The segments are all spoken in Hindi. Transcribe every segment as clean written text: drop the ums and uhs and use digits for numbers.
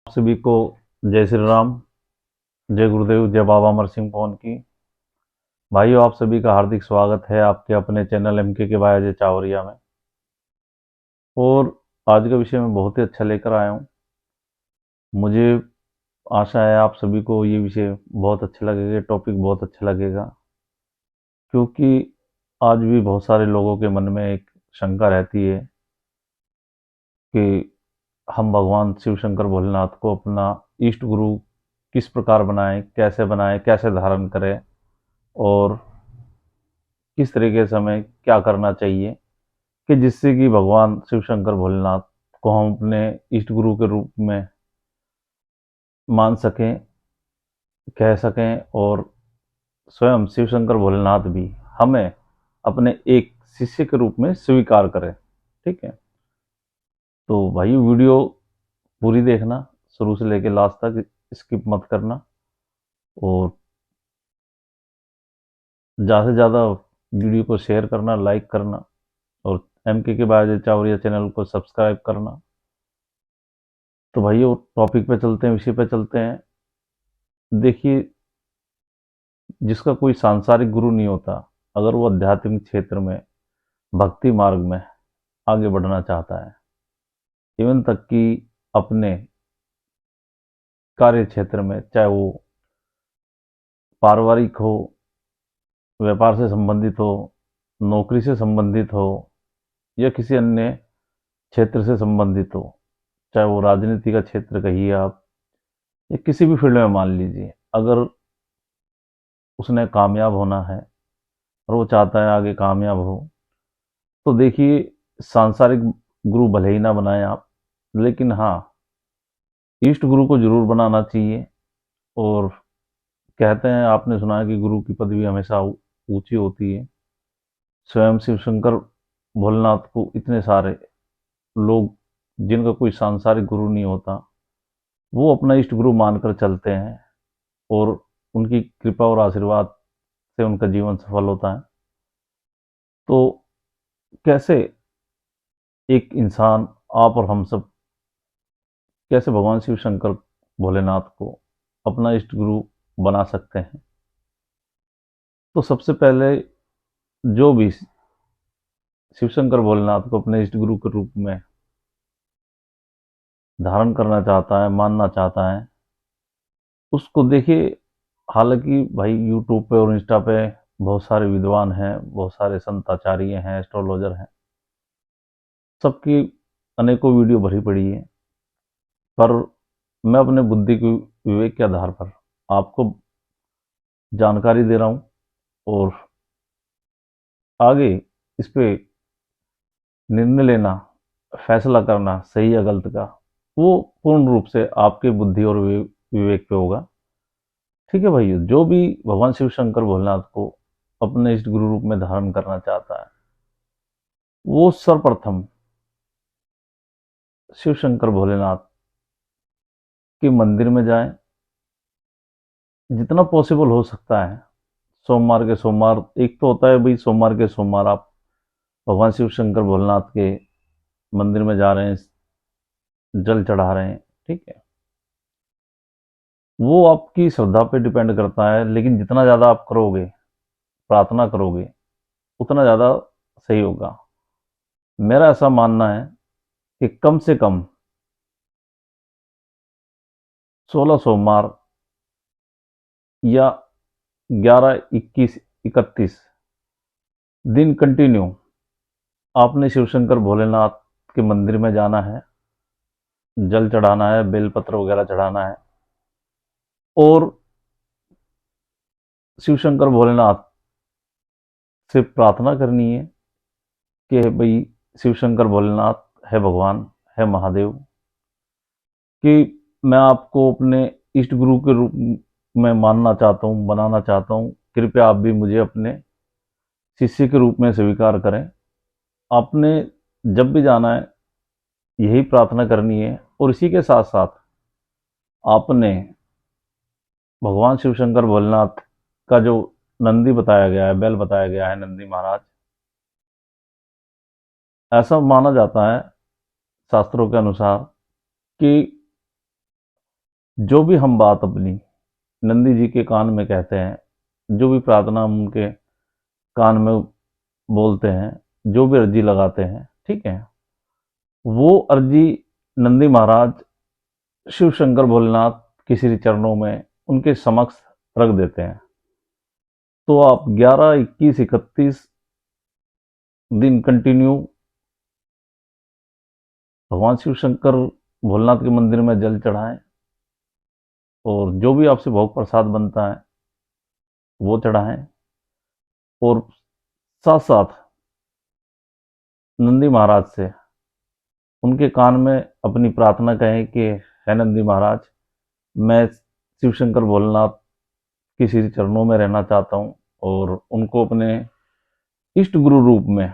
आप सभी को जय श्री राम, जय गुरुदेव, जय बाबा अमर सिंह पवन की। भाइयों, आप सभी का हार्दिक स्वागत है आपके अपने चैनल एमके के बाय अजय चावरिया में। और आज का विषय मैं बहुत ही अच्छा लेकर आया हूँ। मुझे आशा है आप सभी को ये विषय बहुत अच्छा लगेगा, टॉपिक बहुत अच्छा लगेगा, क्योंकि आज भी बहुत सारे लोगों के मन में एक शंका रहती है कि हम भगवान शिव शंकर भोलेनाथ को अपना इष्ट गुरु किस प्रकार बनाएं, कैसे धारण करें, और किस तरीके से हमें क्या करना चाहिए कि जिससे कि भगवान शिव शंकर भोलेनाथ को हम अपने इष्ट गुरु के रूप में मान सकें, कह सकें, और स्वयं शिव शंकर भोलेनाथ भी हमें अपने एक शिष्य के रूप में स्वीकार करें। ठीक है, तो भाई वीडियो पूरी देखना, शुरू से लेकर लास्ट तक, स्किप मत करना, और ज़्यादा से ज़्यादा वीडियो को शेयर करना, लाइक करना, और एमके के बाय चावरिया चैनल को सब्सक्राइब करना। तो भाइयों, टॉपिक पे चलते हैं, विषय पे चलते हैं। देखिए, जिसका कोई सांसारिक गुरु नहीं होता, अगर वो आध्यात्मिक क्षेत्र में, भक्ति मार्ग में आगे बढ़ना चाहता है, इवन तक कि अपने कार्य क्षेत्र में, चाहे वो पारिवारिक हो, व्यापार से संबंधित हो, नौकरी से संबंधित हो, या किसी अन्य क्षेत्र से संबंधित हो, चाहे वो राजनीति का क्षेत्र कहिए आप, या किसी भी फील्ड में मान लीजिए, अगर उसने कामयाब होना है और वो चाहता है आगे कामयाब हो, तो देखिए, सांसारिक गुरु भले ही ना बनाए आप, लेकिन हाँ, इष्ट गुरु को जरूर बनाना चाहिए। और कहते हैं, आपने सुना है कि गुरु की पदवी हमेशा ऊंची होती है। स्वयं शिव शंकर भोलेनाथ को इतने सारे लोग, जिनका कोई सांसारिक गुरु नहीं होता, वो अपना इष्ट गुरु मानकर चलते हैं, और उनकी कृपा और आशीर्वाद से उनका जीवन सफल होता है। तो कैसे एक इंसान, आप और हम सब, कैसे भगवान शिव शंकर भोलेनाथ को अपना इष्ट गुरु बना सकते हैं? तो सबसे पहले, जो भी शिव शंकर भोलेनाथ को अपने इष्ट गुरु के रूप में धारण करना चाहता है, मानना चाहता है, उसको देखिए, हालांकि भाई यूट्यूब पे और इंस्टा पे बहुत सारे विद्वान हैं, बहुत सारे संत आचार्य हैं, एस्ट्रोलॉजर हैं, सबकी अनेकों वीडियो भरी पड़ी है। पर मैं अपने बुद्धि की विवेक के आधार पर आपको जानकारी दे रहा हूँ, और आगे इस पे निर्णय लेना, फैसला करना सही या गलत का, वो पूर्ण रूप से आपके बुद्धि और विवेक पे होगा। ठीक है भाइयों, जो भी भगवान शिव शंकर भोलेनाथ को अपने इष्ट गुरु रूप में धारण करना चाहता है, वो सर्वप्रथम शिव शंकर भोलेनाथ के मंदिर में जाए, जितना पॉसिबल हो सकता है। सोमवार के सोमवार, एक तो होता है भाई, सोमवार के सोमवार आप भगवान शिव शंकर भोलेनाथ के मंदिर में जा रहे हैं, जल चढ़ा रहे हैं। ठीक है, वो आपकी श्रद्धा पे डिपेंड करता है, लेकिन जितना ज़्यादा आप करोगे, प्रार्थना करोगे, उतना ज़्यादा सही होगा। मेरा ऐसा मानना है कि कम से कम 16 सोमवार, या 11, 21, 31 दिन कंटिन्यू आपने शिव शंकर भोलेनाथ के मंदिर में जाना है, जल चढ़ाना है, बेलपत्र वगैरह चढ़ाना है, और शिव शंकर भोलेनाथ से प्रार्थना करनी है कि भाई, शिव शंकर भोलेनाथ है भगवान, है महादेव, कि मैं आपको अपने इष्ट गुरु के रूप में मानना चाहता हूँ, बनाना चाहता हूँ, कृपया आप भी मुझे अपने शिष्य के रूप में स्वीकार करें। आपने जब भी जाना है, यही प्रार्थना करनी है। और इसी के साथ साथ आपने भगवान शिव शंकर भोलेनाथ का जो नंदी बताया गया है, बैल बताया गया है, नंदी महाराज, ऐसा माना जाता है शास्त्रों के अनुसार कि जो भी हम बात अपनी नंदी जी के कान में कहते हैं, जो भी प्रार्थना हम उनके कान में बोलते हैं, जो भी अर्जी लगाते हैं, ठीक है, वो अर्जी नंदी महाराज शिव शंकर भोलेनाथ के श्री चरणों में उनके समक्ष रख देते हैं। तो आप 11, 21, 31 दिन कंटिन्यू भगवान शिव शंकर भोलेनाथ के मंदिर में जल चढ़ाएं और जो भी आपसे भोग प्रसाद बनता है वो चढ़ाएं, और साथ साथ नंदी महाराज से उनके कान में अपनी प्रार्थना कहें कि है नंदी महाराज, मैं शिव शंकर भोलेनाथ के श्री चरणों में रहना चाहता हूँ और उनको अपने इष्ट गुरु रूप में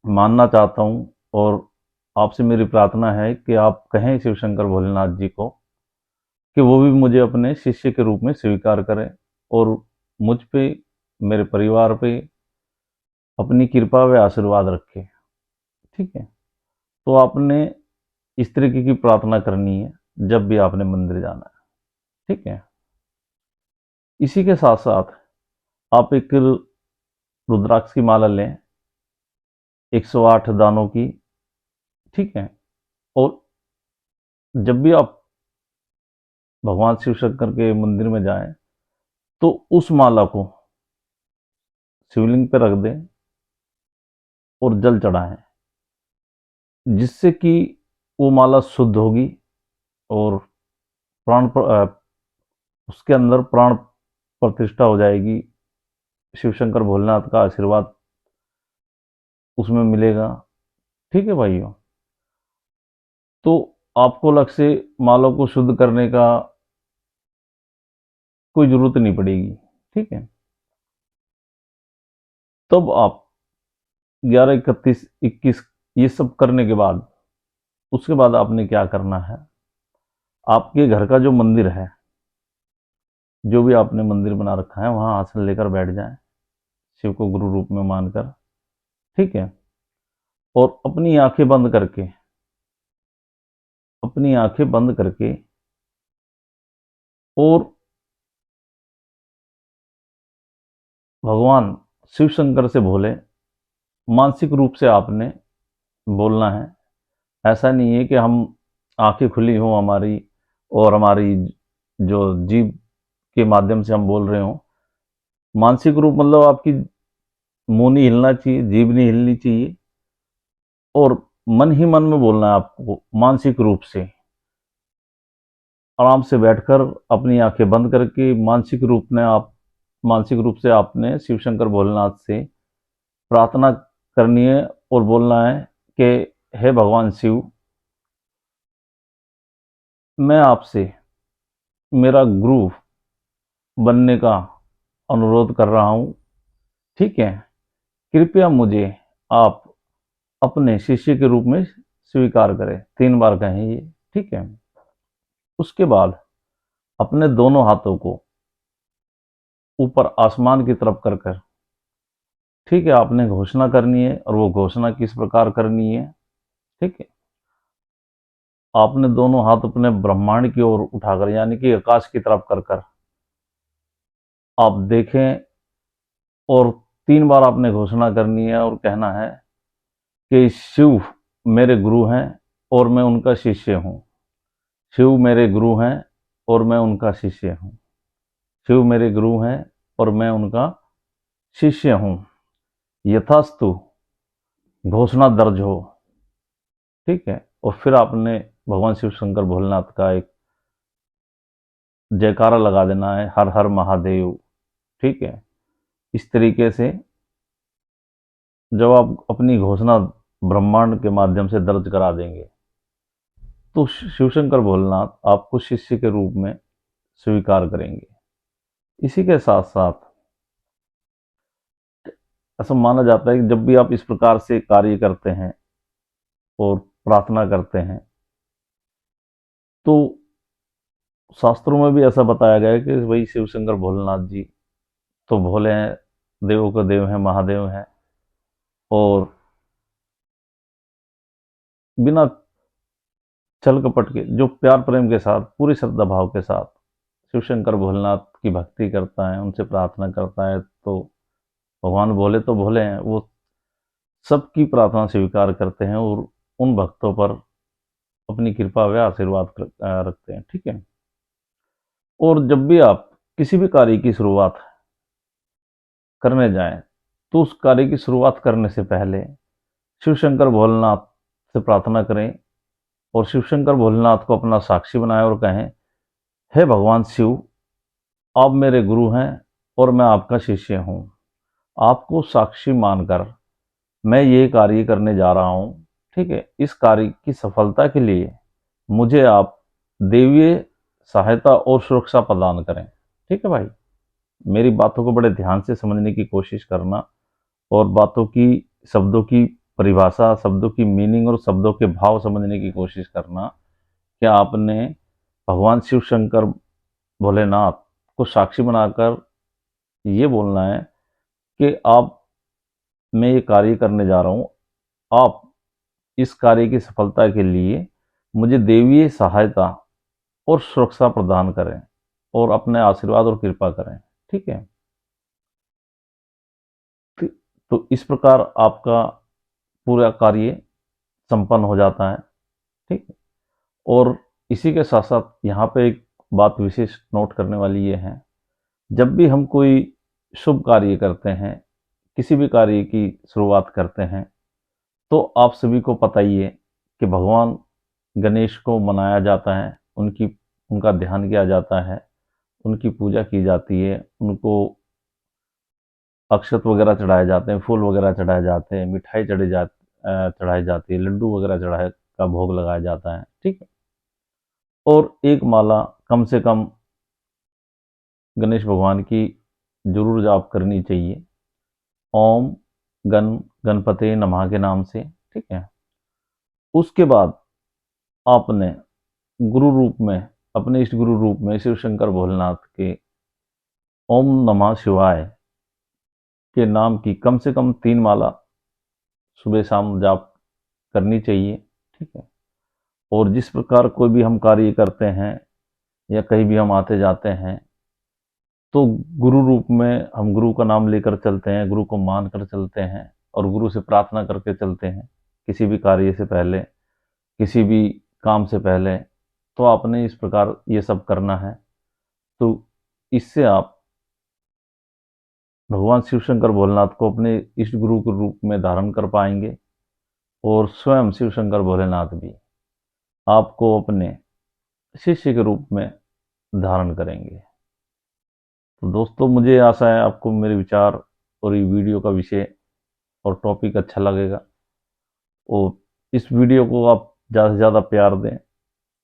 मानना चाहता हूँ, और आपसे मेरी प्रार्थना है कि आप कहें शिव शंकर भोलेनाथ जी को कि वो भी मुझे अपने शिष्य के रूप में स्वीकार करें और मुझ पे, मेरे परिवार पे अपनी कृपा व आशीर्वाद रखें। ठीक है, तो आपने इस तरीके की प्रार्थना करनी है जब भी आपने मंदिर जाना है। ठीक है, इसी के साथ साथ आप एक रुद्राक्ष की माला लें 108 दानों की। ठीक है, और जब भी आप भगवान शिव शंकर के मंदिर में जाएं तो उस माला को शिवलिंग पर रख दें और जल चढ़ाएं, जिससे कि वो माला शुद्ध होगी और उसके अंदर प्राण प्रतिष्ठा हो जाएगी। शिव शंकर भोलेनाथ का आशीर्वाद उसमें मिलेगा। ठीक है भाइयों, तो आपको अलग से मालों को शुद्ध करने का कोई जरूरत नहीं पड़ेगी। ठीक है, तब आप 11, 31, 21 ये सब करने के बाद, उसके बाद आपने क्या करना है, आपके घर का जो मंदिर है, जो भी आपने मंदिर बना रखा है, वहां आसन लेकर बैठ जाएं शिव को गुरु रूप में मानकर। ठीक है, और अपनी आंखें बंद करके और भगवान शिव शंकर से बोले, मानसिक रूप से आपने बोलना है। ऐसा नहीं है कि हम आंखें खुली हों हमारी और हमारी जो जीभ के माध्यम से हम बोल रहे हों। मानसिक रूप मतलब आपकी मुंह नहीं हिलना चाहिए, जीभ नहीं हिलनी चाहिए, और मन ही मन में बोलना है आपको। मानसिक रूप से आराम से बैठकर अपनी आंखें बंद करके मानसिक रूप से आपने शिव शंकर भोलेनाथ से प्रार्थना करनी है और बोलना है कि हे भगवान शिव, मैं आपसे मेरा गुरु बनने का अनुरोध कर रहा हूँ। ठीक है, कृपया मुझे आप अपने शिष्य के रूप में स्वीकार करें। 3 बार कहें ये। ठीक है, उसके बाद अपने दोनों हाथों को ऊपर आसमान की तरफ कर कर, ठीक है, आपने घोषणा करनी है। और वो घोषणा किस प्रकार करनी है, ठीक है, आपने दोनों हाथ अपने ब्रह्मांड की ओर उठाकर, यानी कि आकाश की तरफ कर कर आप देखें, और 3 बार आपने घोषणा करनी है और कहना है कि शिव मेरे गुरु हैं और मैं उनका शिष्य हूँ। शिव मेरे गुरु हैं और मैं उनका शिष्य हूँ। शिव मेरे गुरु हैं और मैं उनका शिष्य हूँ। यथास्तु घोषणा दर्ज हो। ठीक है, और फिर आपने भगवान शिव शंकर भोलेनाथ का एक जयकारा लगा देना है, हर हर महादेव। ठीक है, इस तरीके से जब आप अपनी घोषणा ब्रह्मांड के माध्यम से दर्ज करा देंगे तो शिव शंकर भोलेनाथ आपको शिष्य के रूप में स्वीकार करेंगे। इसी के साथ साथ ऐसा माना जाता है कि जब भी आप इस प्रकार से कार्य करते हैं और प्रार्थना करते हैं, तो शास्त्रों में भी ऐसा बताया गया है कि वही शिव शंकर भोलेनाथ जी तो भोले हैं, देवों के देव हैं, महादेव हैं, और बिना छल कपट के, जो प्यार प्रेम के साथ पूरी श्रद्धा भाव के साथ शिव शंकर भोलेनाथ की भक्ति करता है, उनसे प्रार्थना करता है, तो भगवान भोले तो भोले हैं, वो सबकी प्रार्थना स्वीकार करते हैं और उन भक्तों पर अपनी कृपा व आशीर्वाद रखते हैं। ठीक है। और जब भी आप किसी भी कार्य की शुरुआत करने जाएं, तो उस कार्य की शुरुआत करने से पहले शिव शंकर भोलेनाथ से प्रार्थना करें और शिव शंकर भोलेनाथ को अपना साक्षी बनाएं और कहें, हे भगवान शिव, आप मेरे गुरु हैं और मैं आपका शिष्य हूँ। आपको साक्षी मानकर मैं ये कार्य करने जा रहा हूँ। ठीक है। इस कार्य की सफलता के लिए मुझे आप देवीय सहायता और सुरक्षा प्रदान करें। ठीक है भाई, मेरी बातों को बड़े ध्यान से समझने की कोशिश करना और बातों की, शब्दों की परिभाषा, शब्दों की मीनिंग और शब्दों के भाव समझने की कोशिश करना। क्या आपने भगवान शिव शंकर भोलेनाथ को साक्षी बनाकर ये बोलना है कि आप, मैं ये कार्य करने जा रहा हूँ, आप इस कार्य की सफलता के लिए मुझे देवीय सहायता और सुरक्षा प्रदान करें और अपने आशीर्वाद और कृपा करें। ठीक है। तो इस प्रकार आपका पूरा कार्य संपन्न हो जाता है। ठीक है। और इसी के साथ साथ यहाँ पे एक बात विशेष नोट करने वाली ये है, जब भी हम कोई शुभ कार्य करते हैं, किसी भी कार्य की शुरुआत करते हैं, तो आप सभी को पता ही है कि भगवान गणेश को मनाया जाता है, उनका ध्यान किया जाता है, उनकी पूजा की जाती है, उनको अक्षत वगैरह चढ़ाए जाते हैं, फूल वगैरह चढ़ाए जाते हैं, मिठाई चढ़ाई जाती है, लड्डू वगैरह चढ़ाए का भोग लगाया जाता है। ठीक है। और एक माला कम से कम गणेश भगवान की जरूर जाप करनी चाहिए, ओम गणपते नमः के नाम से। ठीक है। उसके बाद आपने गुरु रूप में, अपने इष्ट गुरु रूप में शिव शंकर भोलेनाथ के ओम नमः शिवाय के नाम की कम से कम 3 माला सुबह शाम जाप करनी चाहिए। ठीक है। और जिस प्रकार कोई भी हम कार्य करते हैं या कहीं भी हम आते जाते हैं, तो गुरु रूप में हम गुरु का नाम लेकर चलते हैं, गुरु को मान कर चलते हैं और गुरु से प्रार्थना करके चलते हैं किसी भी कार्य से पहले, किसी भी काम से पहले। तो आपने इस प्रकार ये सब करना है। तो इससे आप भगवान शिव शंकर भोलेनाथ को अपने इष्ट गुरु के रूप में धारण कर पाएंगे और स्वयं शिव शंकर भोलेनाथ भी आपको अपने शिष्य के रूप में धारण करेंगे। तो दोस्तों, मुझे आशा है आपको मेरे विचार और ये वीडियो का विषय और टॉपिक अच्छा लगेगा, और इस वीडियो को आप ज़्यादा से ज़्यादा प्यार दें,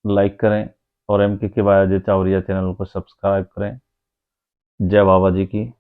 लाइक करें और MK के बायाजी चावरिया चैनल को सब्सक्राइब करें। जय बाबा जी की।